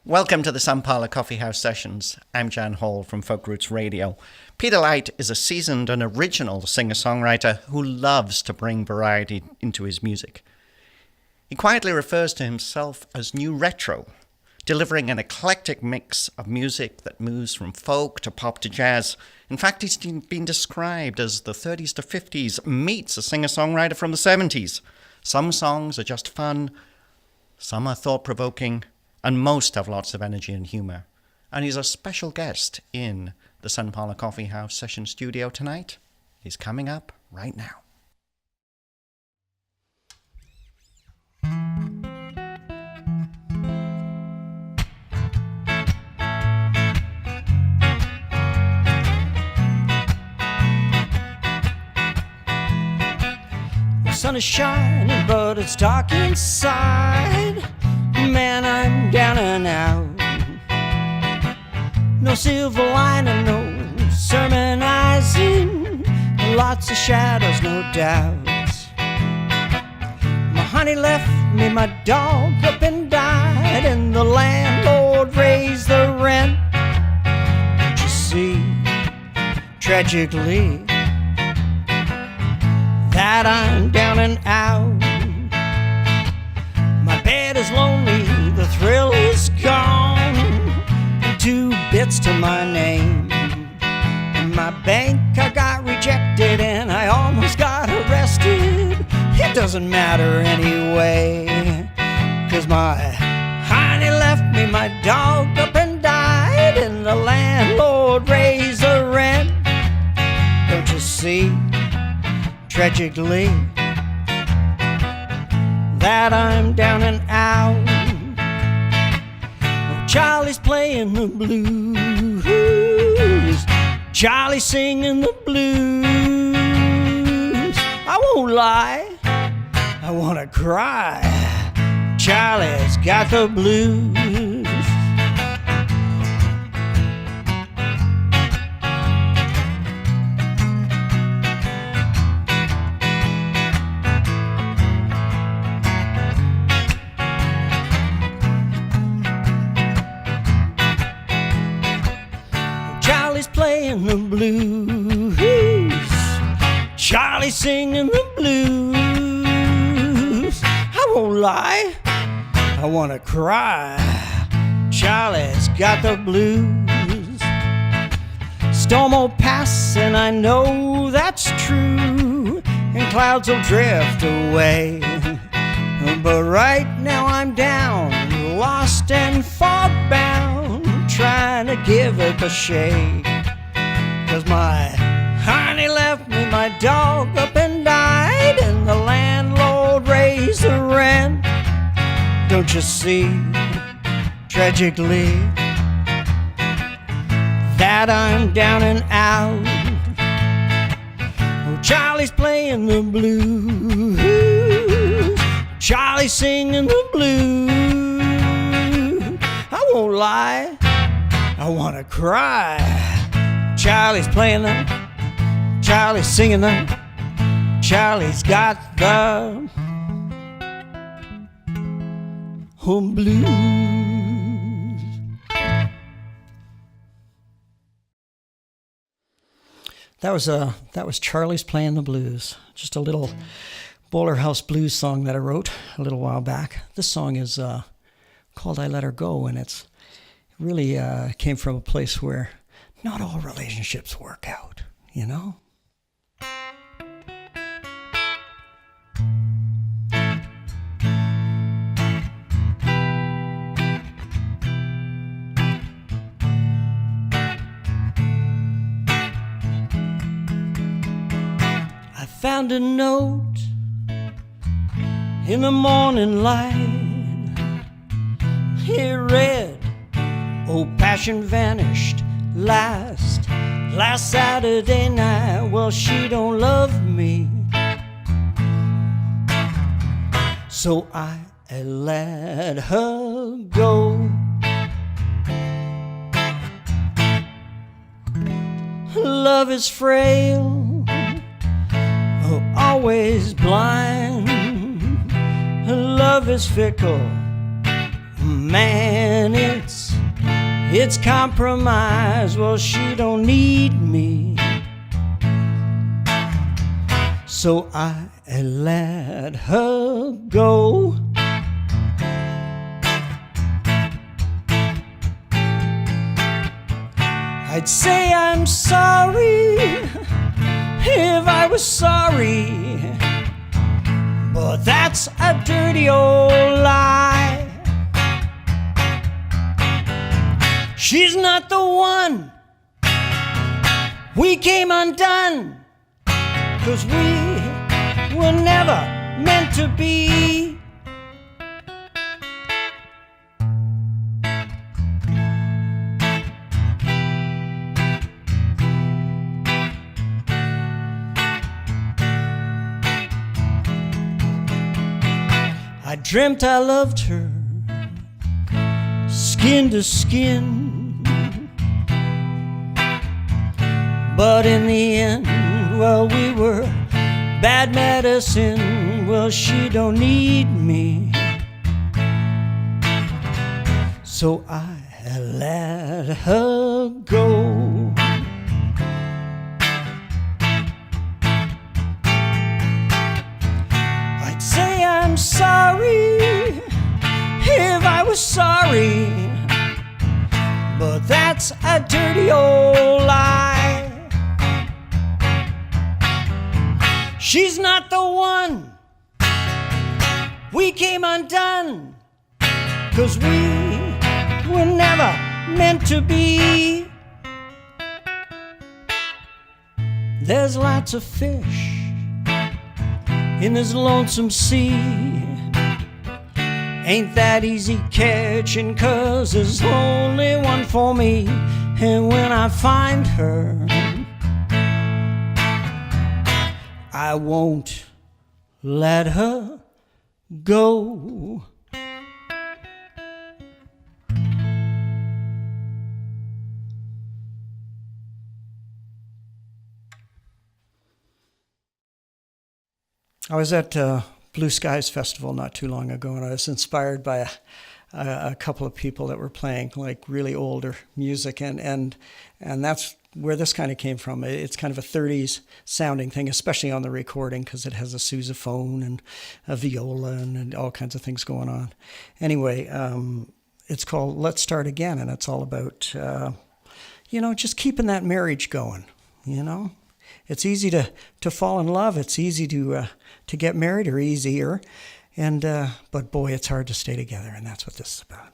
Welcome to the Parlour Coffee House Sessions. I'm Jan Hall from Folk Roots Radio. Peter Light is a seasoned and original singer-songwriter who loves to bring variety into his music. He quietly refers to himself as new retro, delivering an eclectic mix of music that moves from folk to pop to jazz. In fact, he's been described as the 30s to 50s meets a singer-songwriter from the 70s. Some songs are just fun, some are thought-provoking, and most have lots of energy and humour. And he's a special guest in the Parlour Coffee House Session Studio tonight. He's coming up right now. The sun is shining, but it's dark inside. Man, I'm down and out. No silver lining, no sermonizing. Lots of shadows, no doubts. My honey left me, my dog up and died, and the landlord raised the rent. Don't you see, tragically, that I'm down and out. My bed is lonely, the thrill is gone. 2 bits to my name. In my bank I got rejected and I almost got arrested. It doesn't matter anyway, 'cause my honey left me, my dog up and died, and the landlord raised the rent. Don't you see, tragically, that I'm down and out. Oh, Charlie's playing the blues, Charlie's singing the blues. I won't lie, I wanna cry. Charlie's got the blues. Playing the blues, Charlie's singing the blues. I won't lie, I wanna cry. Charlie's got the blues. Storm will pass and I know that's true, and clouds will drift away. But right now I'm down, lost and fog-bound, trying to give it a shake. 'Cause my honey left me, my dog up and died, and the landlord raised the rent. Don't you see, tragically, that I'm down and out. Oh, Charlie's playing the blues, Charlie's singing the blues. I won't lie, I wanna cry. Charlie's playing them, Charlie's singing them, Charlie's got the home blues. That was Charlie's Playing the Blues. Just a little Bowler House blues song that I wrote a little while back. This song is called I Let Her Go, and it really came from a place where not all relationships work out, you know? I found a note in the morning light. It read, "Oh, passion vanished last Saturday night. Well, she don't love me, so I let her go. Love is frail, oh, always blind. Love is fickle, man and it's compromise. Well, she don't need me, so I let her go. I'd say I'm sorry if I was sorry, but that's a dirty old lie. She's not the one. We came undone, 'cause we were never meant to be. I dreamt I loved her, skin to skin, but in the end, well, we were bad medicine. Well, she don't need me, so I let her go. I'd say I'm sorry if I was sorry, but that's a dirty old lie. She's not the one. We came undone, 'cause we were never meant to be. There's lots of fish in this lonesome sea. Ain't that easy catching, 'cause there's only one for me. And when I find her, I won't let her go. I was at Blue Skies Festival not too long ago, and I was inspired by a couple of people that were playing like really older music, and that's where this kind of came from. It's kind of a 30s sounding thing, especially on the recording, because it has a sousaphone and a viola and all kinds of things going on. Anyway, it's called Let's Start Again, and it's all about, just keeping that marriage going, It's easy to fall in love. It's easy to get married, or easier. But boy, it's hard to stay together, and that's what this is about.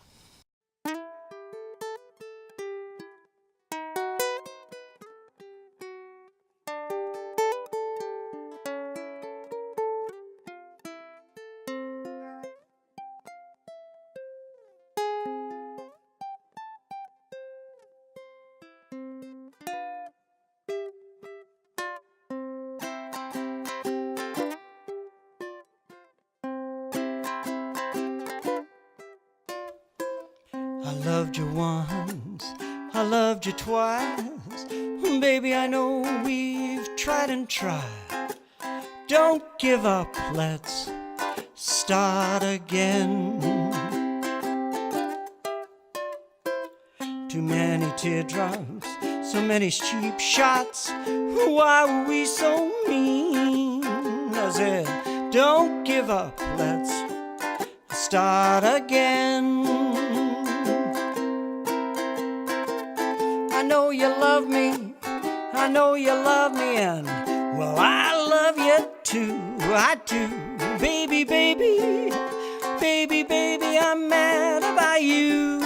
I loved you once, I loved you twice. Baby, I know we've tried and tried. Don't give up, let's start again. Too many teardrops, so many cheap shots. Why were we so mean? I said, don't give up, let's start again. I know you love me, I know you love me, and well, I love you too, I do. Baby, baby, baby, baby, I'm mad about you.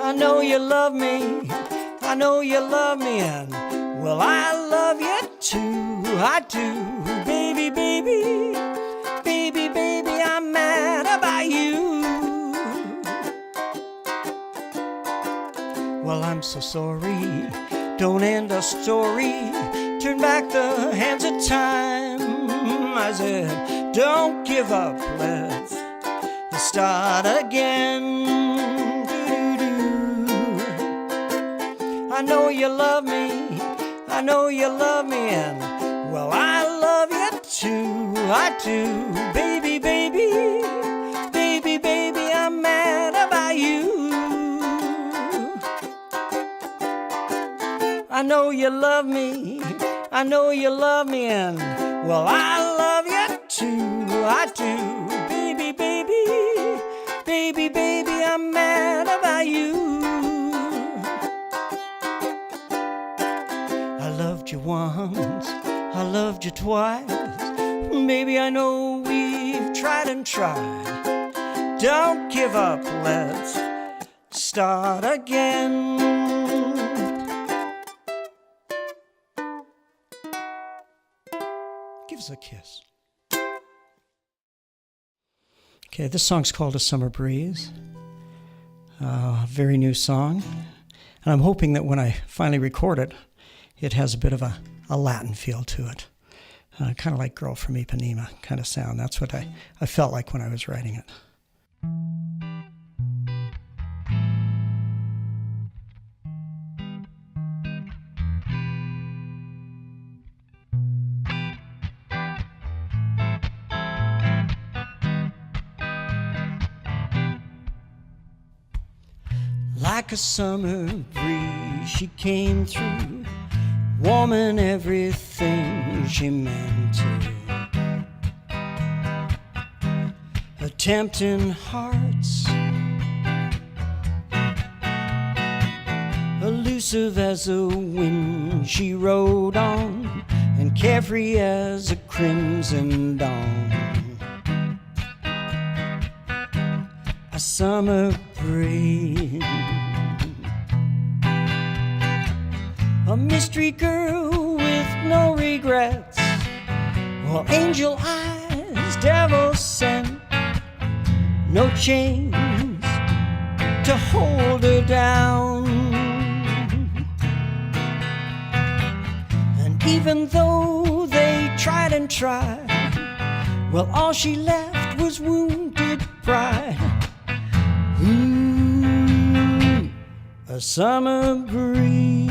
I know you love me, I know you love me, and well, I love you too, I do. Baby, baby, baby, baby, I'm mad about you. Well, I'm so sorry, don't end our story, turn back the hands of time. I said, Don't give up, let's start again. I know you love me, I know you love me, and well, I love you too, I do. Baby, baby, baby, baby, I'm mad about you. I know you love me, I know you love me, and well, I love you too, I do. Baby, baby, baby, baby, I'm mad about you. I loved you once, I loved you twice. Baby, I know we've tried and tried. Don't give up, let's start again. Give us a kiss. Okay, this song's called A Summer Breeze. Very new song. And I'm hoping that when I finally record it, it has a bit of a Latin feel to it. Kind of like Girl from Ipanema kind of sound. That's what I felt like when I was writing it. Like a summer breeze, she came through, warming everything she meant to. Her tempting hearts, elusive as a wind, she rode on, and carefree as a crimson dawn. A summer breeze, a mystery girl with no regrets. Well, angel eyes, devil sent, no chains to hold her down. And even though they tried and tried, well, all she left was wounded pride. A summer breeze.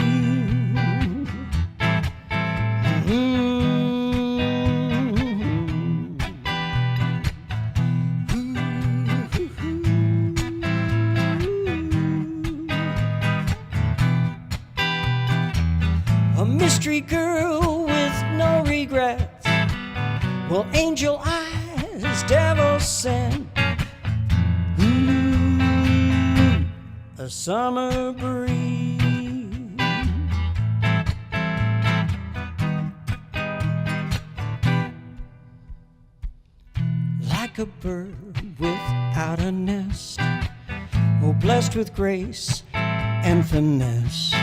A mystery girl with no regrets. Well, angel eyes, devil sent. A summer breeze. Like a bird without a nest, oh, blessed with grace and finesse.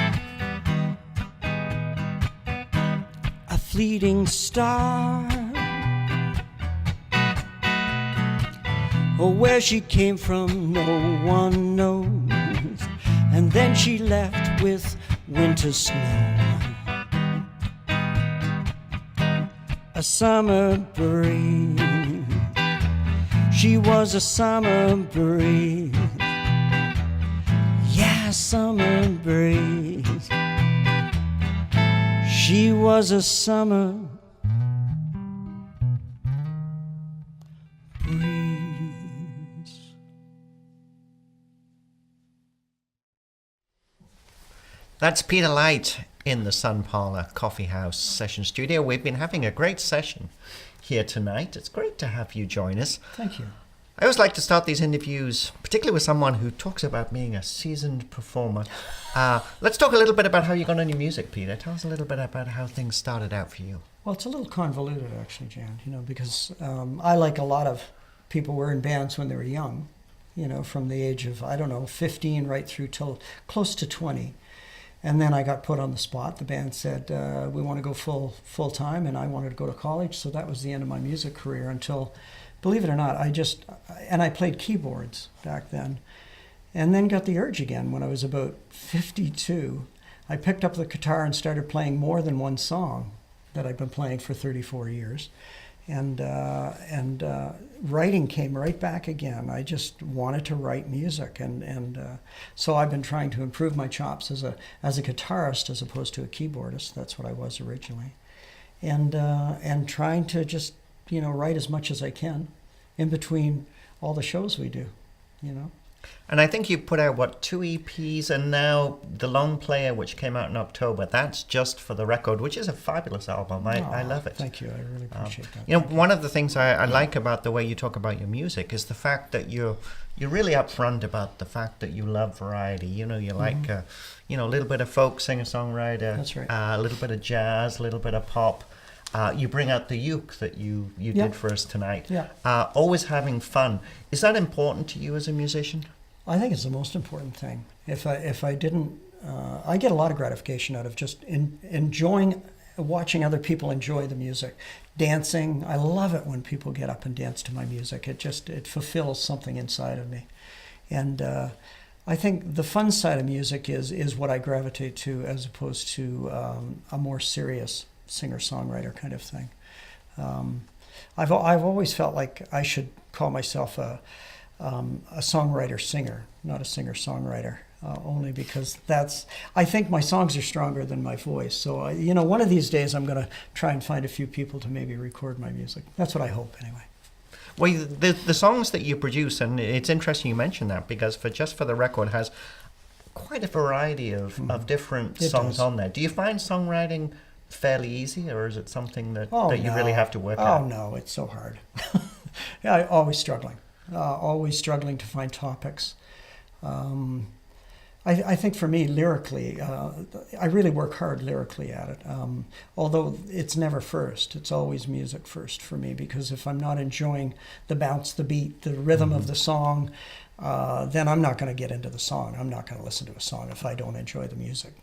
A fleeting star, oh, where she came from no one knows. And then she left with winter snow. A summer breeze. She was a summer breeze. Yeah, a summer breeze. She was a summer breeze. That's Peter Light in the Sun Parlour Coffee House Session Studio. We've been having a great session here tonight. It's great to have you join us. Thank you. I always like to start these interviews, particularly with someone who talks about being a seasoned performer. Let's talk a little bit about how you got on your music, Peter. Tell us a little bit about how things started out for you. Well, it's a little convoluted, actually, Jan, because I, like a lot of people, were in bands when they were young, from the age of, 15 right through till close to 20. And then I got put on the spot. The band said, we want to go full time, and I wanted to go to college. So that was the end of my music career until, believe it or not, I played keyboards back then. And then got the urge again when I was about 52. I picked up the guitar and started playing more than one song that I've been playing for 34 years. and writing came right back again. I just wanted to write music, and so I've been trying to improve my chops as a guitarist as opposed to a keyboardist. That's what I was originally, and trying to just write as much as I can in between all the shows we do, And I think you put out, 2 EPs, and now the Long Player, which came out in October, that's just for the record, which is a fabulous album. I love it. Thank you. I really appreciate that. One of the things I like about the way you talk about your music is the fact that you're really upfront about the fact that you love variety. You like, a little bit of folk, singer-songwriter. That's right. A little bit of jazz, a little bit of pop. You bring out the uke that you did for us tonight. Yeah. Always having fun. Is that important to you as a musician? I think it's the most important thing. If I didn't, I get a lot of gratification out of just enjoying, watching other people enjoy the music, dancing. I love it when people get up and dance to my music. It fulfills something inside of me, and I think the fun side of music is what I gravitate to, as opposed to a more serious singer-songwriter kind of thing. I've always felt like I should call myself a songwriter-singer, not a singer-songwriter, only because I think my songs are stronger than my voice. So, one of these days I'm going to try and find a few people to maybe record my music. That's what I hope, anyway. Well, the songs that you produce, and it's interesting you mention that, because for the record has quite a variety of different songs on there. Do you find songwriting fairly easy, or is it something that you really have to work out? Oh, no, it's so hard. Yeah, always struggling to find topics. I think for me, lyrically, I really work hard lyrically at it. Although it's never first, it's always music first for me, because if I'm not enjoying the bounce, the beat, the rhythm of the song, then I'm not going to get into the song. I'm not going to listen to a song if I don't enjoy the music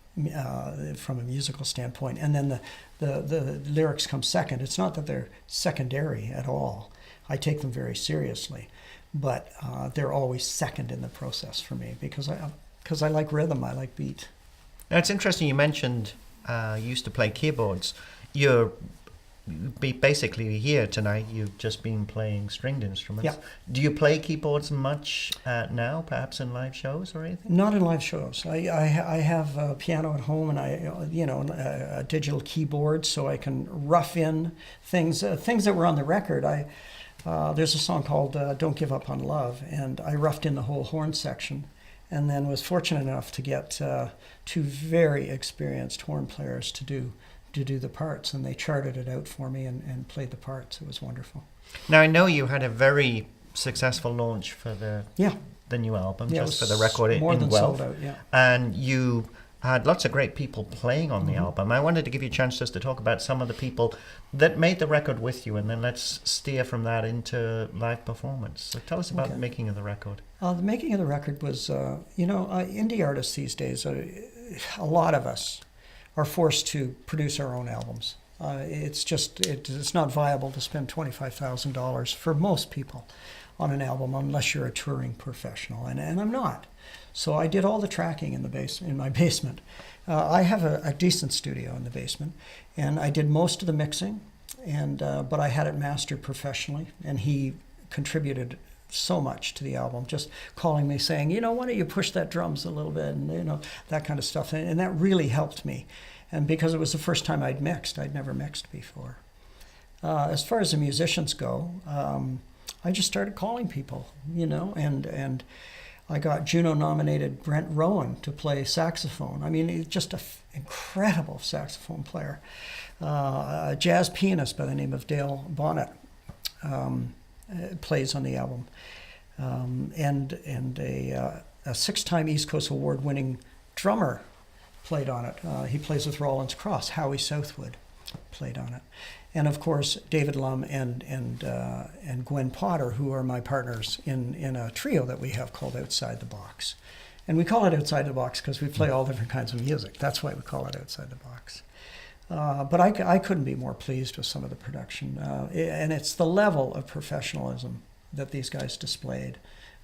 from a musical standpoint. And then the lyrics come second. It's not that they're secondary at all. I take them very seriously, but they're always second in the process for me, because I like rhythm, I like beat. Now, it's interesting you mentioned you used to play keyboards. You're basically here tonight, you've just been playing stringed instruments. Yeah. Do you play keyboards much now, perhaps in live shows or anything? Not in live shows. I have a piano at home, and a digital keyboard, so I can rough in things that were on the record. There's a song called Don't Give Up on Love, and I roughed in the whole horn section, and then was fortunate enough to get 2 very experienced horn players to do the parts, and they charted it out for me and played the parts. It was wonderful. Now, I know you had a very successful launch for the new album, just for the record more in than Guelph. sold out, yeah. And you had lots of great people playing on the album. I wanted to give you a chance just to talk about some of the people that made the record with you, and then let's steer from that into live performance. So tell us about the making of the record. The making of the record was, indie artists these days, a lot of us are forced to produce our own albums. It's not viable to spend $25,000 for most people on an album unless you're a touring professional, and I'm not. So I did all the tracking in my basement. I have a decent studio in the basement, and I did most of the mixing, but I had it mastered professionally, and he contributed so much to the album, just calling me saying, why don't you push that drums a little bit, and that kind of stuff, and that really helped me. And because it was the first time I'd never mixed before. As far as the musicians go, I just started calling people, and I got Juno-nominated Brent Rowan to play saxophone. I mean, he's just an incredible saxophone player. A jazz pianist by the name of Dale Bonnet plays on the album, and a 6-time East Coast Award-winning drummer played on it. He plays with Rollins Cross. Howie Southwood played on it, and of course David Lum and Gwen Potter, who are my partners in a trio that we have called Outside the Box. And we call it Outside the Box because we play all different kinds of music. That's why we call it Outside the Box. But I couldn't be more pleased with some of the production, and it's the level of professionalism that these guys displayed.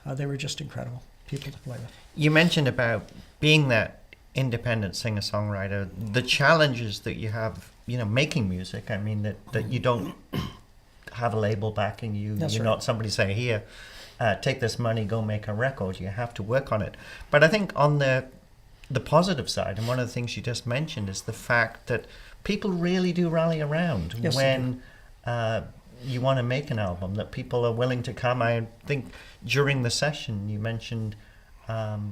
They were just incredible people to play with. You mentioned about being that independent singer-songwriter, the challenges that you have, making music. I mean, that you don't have a label backing you. That's You're right. not somebody say, here, take this money, go make a record. You have to work on it. But I think on the positive side, and one of the things you just mentioned, is the fact that people really do rally around Yes, when you want to make an album, that people are willing to come. I think during the session you mentioned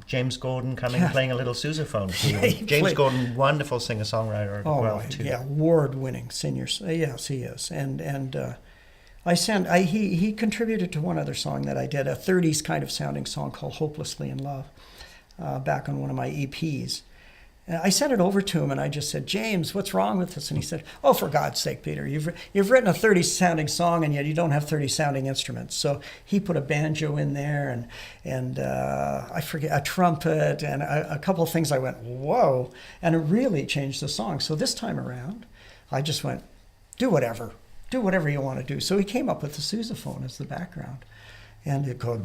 James Gordon coming and playing a little sousaphone for you. He James played- Gordon, wonderful singer-songwriter as well too. Yeah, award-winning singer. Yes, he is. And he contributed to one other song that I did, a 30s kind of sounding song called "Hopelessly in Love," back on one of my EPs. And I sent it over to him, and I just said, "James, what's wrong with this?" And he said, "Oh, for God's sake, Peter, you've written a 30s sounding song, and yet you don't have 30s sounding instruments." So he put a banjo in there, and I forget, a trumpet, and a couple of things. I went, whoa, and it really changed the song. So this time around, I just went, do whatever you want to do. So he came up with the sousaphone as the background, and it goes,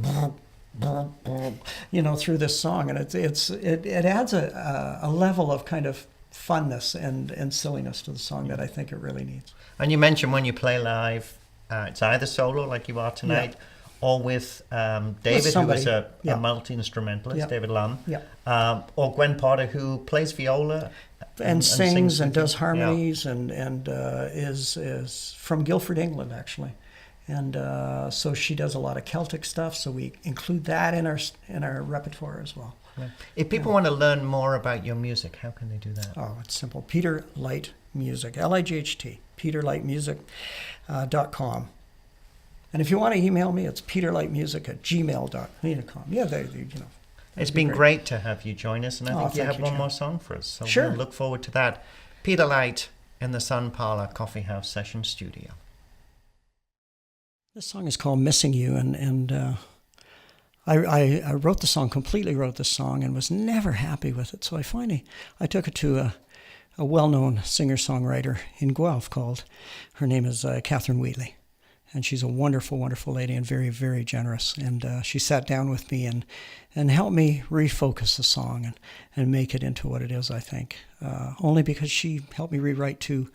through this song, and it adds a level of kind of funness and silliness to the song that I think it really needs. And you mentioned when you play live, it's either solo like you are tonight, or with David, who is a multi-instrumentalist, David Lamb, or Gwen Potter, who plays viola and sings and does you. harmonies, and is from Guildford, England, actually. And so she does a lot of Celtic stuff, so we include that in our repertoire as well. Right. If people want to learn more about your music, how can they do that? Oh, it's simple. Peter Light Music, Light, peterlightmusic.com. And if you want to email me, it's peterlightmusic@gmail.com. Yeah, It's been great to have you join us, and I think you have one more song for us. So sure. We'll look forward to that. Peter Light in the Sun Parlour Coffee House Session Studio. This song is called "Missing You," and I completely wrote this song, and was never happy with it. So I took it to a well-known singer-songwriter in Guelph her name is Catherine Wheatley. And she's a wonderful, wonderful lady, and very, very generous. And she sat down with me and helped me refocus the song and make it into what it is, I think. Only because she helped me rewrite two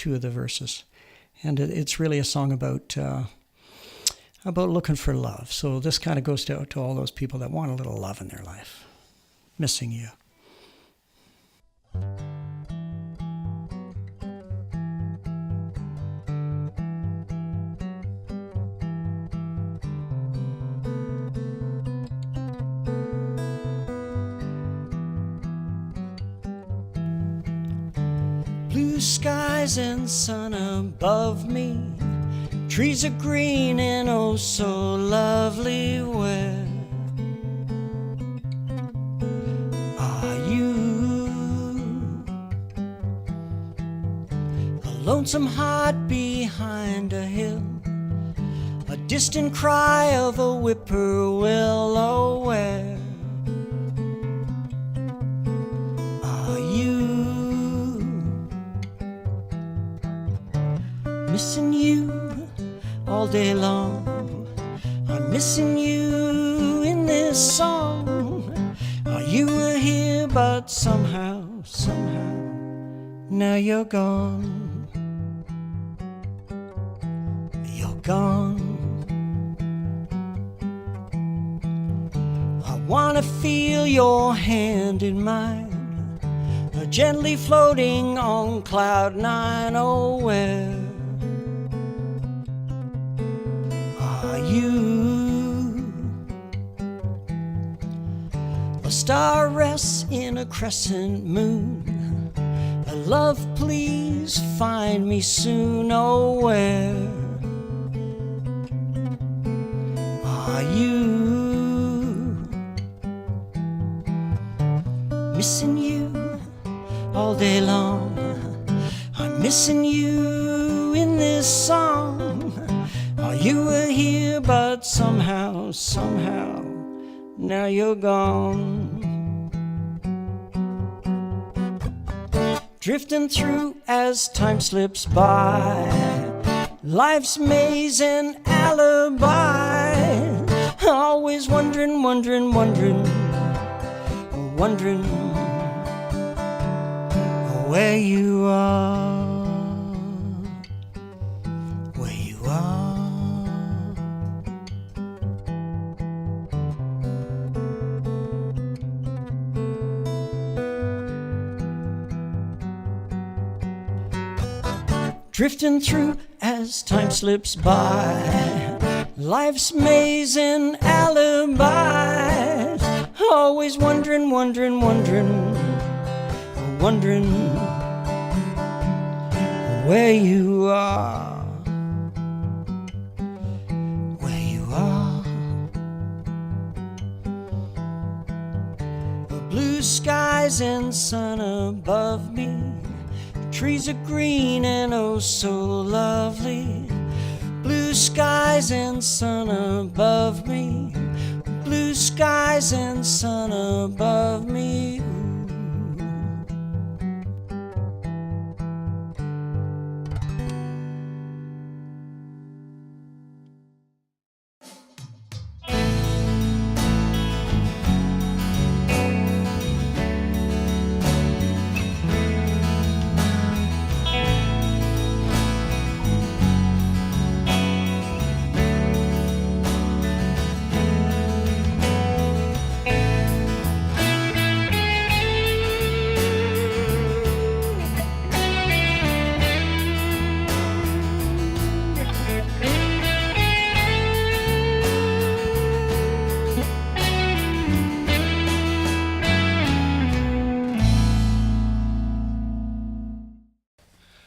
of the verses. And it's really a song about looking for love. So this kind of goes to all those people that want a little love in their life. Missing you. Blue skies and sun above me, trees are green and oh so lovely. Where are you? A lonesome heart behind a hill, a distant cry of a whippoorwill. Oh, where are you? Missing you all day long, I'm missing you in this song. Oh, you were here, but somehow, now you're gone. You're gone. I wanna feel your hand in mine, gently floating on cloud nine. Oh, where you? A star rests in a crescent moon. A love, please find me soon. Oh, where are you? Missing you all day long, I'm missing you in this song. Oh, you were here, but somehow, now you're gone. Drifting through as time slips by, life's maze and alibi. Always wondering where you are, where you are. drifting through as time slips by. Life's maze and alibis, always wondering where you are. Blue skies and sun above me, trees are green and oh so lovely. Blue skies and sun above me, blue skies and sun above me.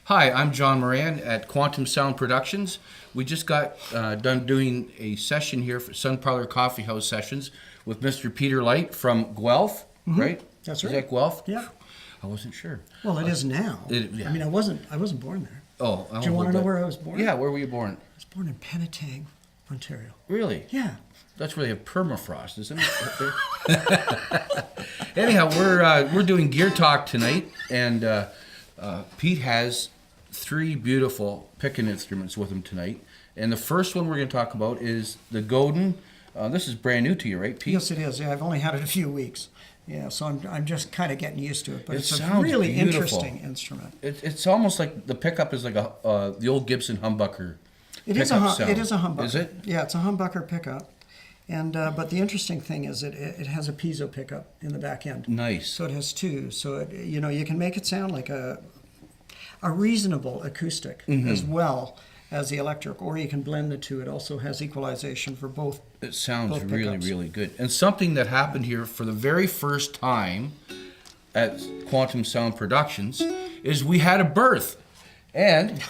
Hi, I'm John Moran at Quantum Sound Productions. We just got done doing a session here for Sun Parlour Coffee House sessions with Mr. Peter Light from Guelph, right? That's Is right. that Guelph? Yeah. I wasn't sure. Well, it is now. Yeah. I mean, I wasn't born there. Oh, Do you want to know where I was born? Yeah, where were you born? I was born in Penetang, Ontario. Really? Yeah. That's really a permafrost, isn't it? Anyhow, we're doing Gear Talk tonight, and Pete has 3 beautiful picking instruments with him tonight. And the first one we're going to talk about is the Godin. This is brand new to you, right, Pete? Yes, it is. Yeah, I've only had it a few weeks. Yeah, so I'm just kind of getting used to it. But It it's a sounds really beautiful. interesting instrument. It's almost like the pickup is like the old Gibson humbucker. It is a humbucker. Is it? Yeah, it's a humbucker pickup. And but the interesting thing is it has a piezo pickup in the back end. Nice. So it has 2. So you can make it sound like a reasonable acoustic as well as the electric, or you can blend the 2. It also has equalization for both. It sounds both really, pickups. really good. And something that happened here for the very first time at Quantum Sound Productions is we had a birth. And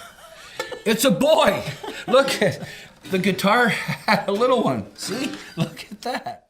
it's a boy. Look at the guitar had a little one. See? Look at that.